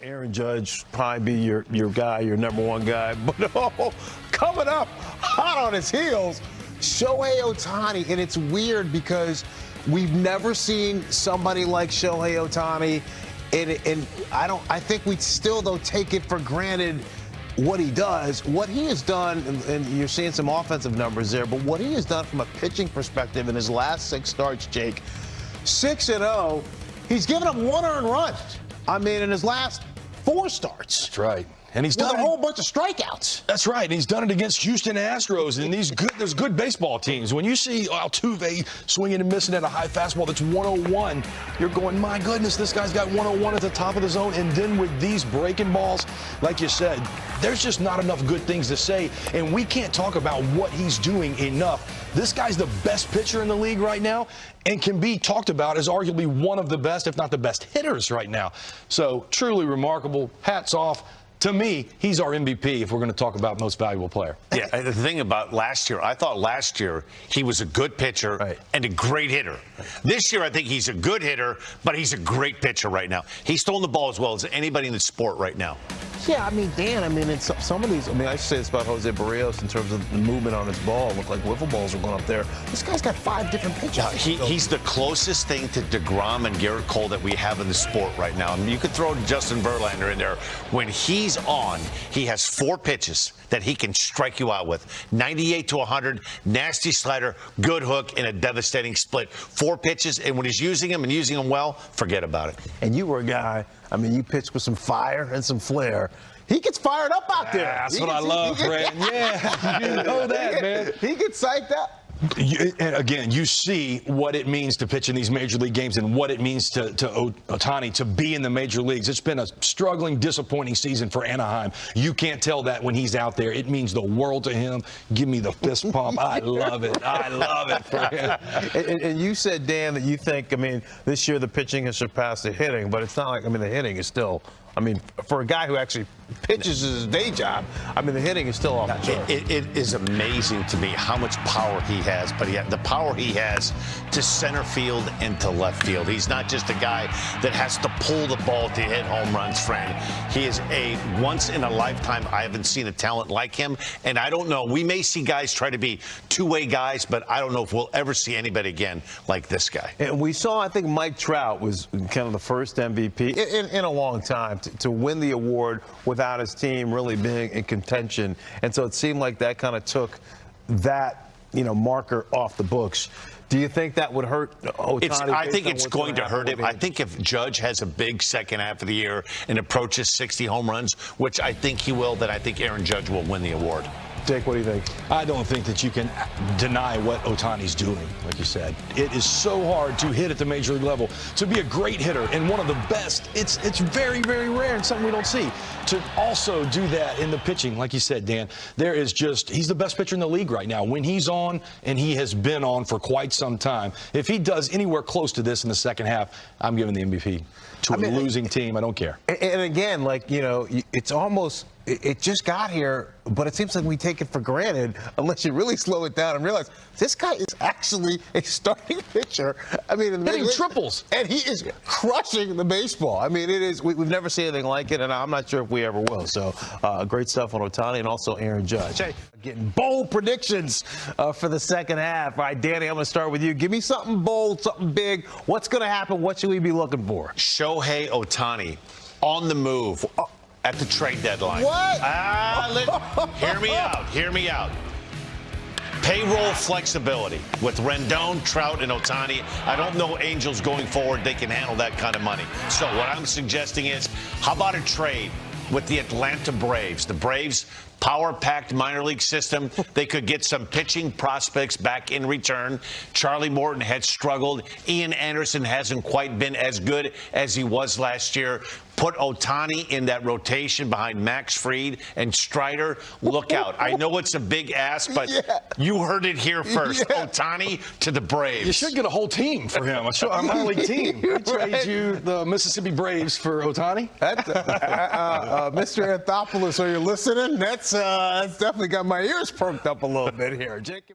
Aaron Judge probably be your guy, your number one guy. But coming up hot on his heels, Shohei Ohtani. And it's weird because we've never seen somebody like Shohei Ohtani. And I think we still, though, take it for granted what he does. What he has done, and you're seeing some offensive numbers there, but what he has done from a pitching perspective in his last 6 starts, Jake, 6-0, he's given up 1 earned run. I mean, in his last 4 starts. That's right. And he's done a whole bunch of strikeouts. That's right. And he's done it against Houston Astros and there's good baseball teams. When you see Altuve swinging and missing at a high fastball that's 101, you're going, my goodness, this guy's got 101 at the top of the zone. And then with these breaking balls, like you said, there's just not enough good things to say. And we can't talk about what he's doing enough. This guy's the best pitcher in the league right now and can be talked about as arguably one of the best, if not the best hitters right now. So truly remarkable. Hats off. To me, he's our MVP if we're going to talk about most valuable player. Yeah, the thing about last year, I thought last year he was a good pitcher and a great hitter. This year, I think he's a good hitter, but he's a great pitcher right now. He's throwing the ball as well as anybody in the sport right now. Yeah, I mean, Dan, in some of these, I say this about Jose Barrios in terms of the movement on his ball. It looked like wiffle balls were going up there. This guy's got 5 different pitches. Yeah, he's the closest thing to DeGrom and Garrett Cole that we have in the sport right now. I mean, you could throw Justin Verlander in there. When he's on, he has 4 pitches that he can strike you out with. 98 to 100, nasty slider, good hook, and a devastating split. 4 pitches, and when he's using them and using them well, forget about it. And you were a guy, you pitched with some fire and some flair. He gets fired up out there. That's what I love, Fred. Yeah, you know that, man. He gets psyched up. And again, you see what it means to pitch in these major league games and what it means to Ohtani to be in the major leagues. It's been a struggling, disappointing season for Anaheim. You can't tell that when he's out there. It means the world to him. Give me the fist pump. I love it. I love it for him. And you said, Dan, that you think, this year the pitching has surpassed the hitting, but it's not like, the hitting is still, for a guy who actually pitches his day job, the hitting is still off the chart. It is amazing to me how much power he has, but the power he has to center field and to left field. He's not just a guy that has to pull the ball to hit home runs, friend. He is a once-in-a-lifetime. I haven't seen a talent like him, and I don't know. We may see guys try to be two-way guys, but I don't know if we'll ever see anybody again like this guy. And we saw, I think Mike Trout was kind of the first MVP in a long time to win the award without his team really being in contention. And so it seemed like that kind of took that, marker off the books. Do you think that would hurt Ohtani? I think it's going to hurt him. I think if Judge has a big second half of the year and approaches 60 home runs, which I think he will, then I think Aaron Judge will win the award. Jake, what do you think? I don't think that you can deny what Ohtani's doing, like you said. It is so hard to hit at the major league level. To be a great hitter and one of the best, it's very, very rare and something we don't see. To also do that in the pitching, like you said, Dan, he's the best pitcher in the league right now. When he's on, and he has been on for quite some time, if he does anywhere close to this in the second half, I'm giving the MVP to a losing team. I don't care. And again, it's almost, it just got here, but it seems like we take it for granted unless you really slow it down and realize this guy is actually a starting pitcher. Hitting triples. And he is crushing the baseball. It is, we've never seen anything like it, and I'm not sure if we ever will. So great stuff on Ohtani and also Aaron Judge. Hey, getting bold predictions for the second half. All right, Danny, I'm going to start with you. Give me something bold, something big. What's going to happen? What should we be looking for? Shohei Ohtani on the move at the trade deadline. What? Hear me out. Hear me out. Payroll flexibility with Rendon, Trout, and Ohtani. I don't know Angels going forward. They can handle that kind of money. So what I'm suggesting is, how about a trade with the Atlanta Braves? The Braves, power-packed minor league system. They could get some pitching prospects back in return. Charlie Morton had struggled. Ian Anderson hasn't quite been as good as he was last year. Put Ohtani in that rotation behind Max Fried and Strider. Look out. I know it's a big ask, but you heard it here first. Ohtani to the Braves. You should get a whole team for him, a minor league team. We trade you the Mississippi Braves for Ohtani. Mr. Anthopoulos, are you listening? That's definitely got my ears perked up a little bit here. Jake.